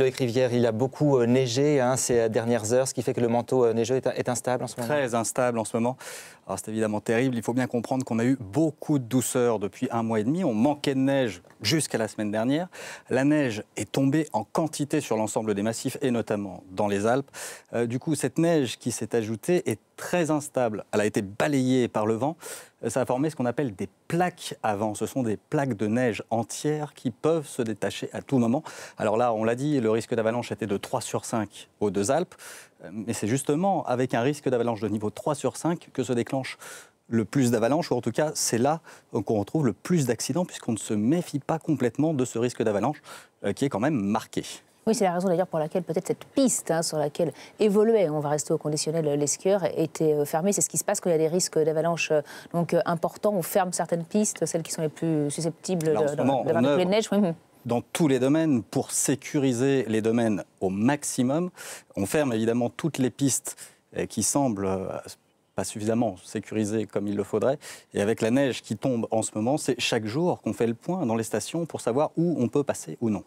Loïc Rivière, il a beaucoup neigé ces dernières heures, ce qui fait que le manteau neigeux est instable en ce moment. Très instable en ce moment. Alors c'est évidemment terrible. Il faut bien comprendre qu'on a eu beaucoup de douceur depuis 1 mois et demi. On manquait de neige jusqu'à la semaine dernière. La neige est tombée en quantité sur l'ensemble des massifs et notamment dans les Alpes. Du coup, cette neige qui s'est ajoutée est très instable. Elle a été balayée par le vent. Ça a formé ce qu'on appelle des plaques à vent. Ce sont des plaques de neige entières qui peuvent se détacher à tout moment. Alors là, on l'a dit, le risque d'avalanche était de 3 sur 5 aux deux Alpes. Mais c'est justement avec un risque d'avalanche de niveau 3 sur 5 que se déclenche le plus d'avalanches, ou en tout cas, c'est là qu'on retrouve le plus d'accidents, puisqu'on ne se méfie pas complètement de ce risque d'avalanche qui est quand même marqué. Oui, c'est la raison d'ailleurs pour laquelle peut-être cette piste sur laquelle évoluait, on va rester au conditionnel, les skieurs, était fermée. C'est ce qui se passe quand il y a des risques d'avalanche importants. On ferme certaines pistes, celles qui sont les plus susceptibles d'avoir des coups de neige. Dans tous les domaines, pour sécuriser les domaines au maximum, on ferme évidemment toutes les pistes qui semblent pas suffisamment sécurisées comme il le faudrait. Et avec la neige qui tombe en ce moment, c'est chaque jour qu'on fait le point dans les stations pour savoir où on peut passer ou non.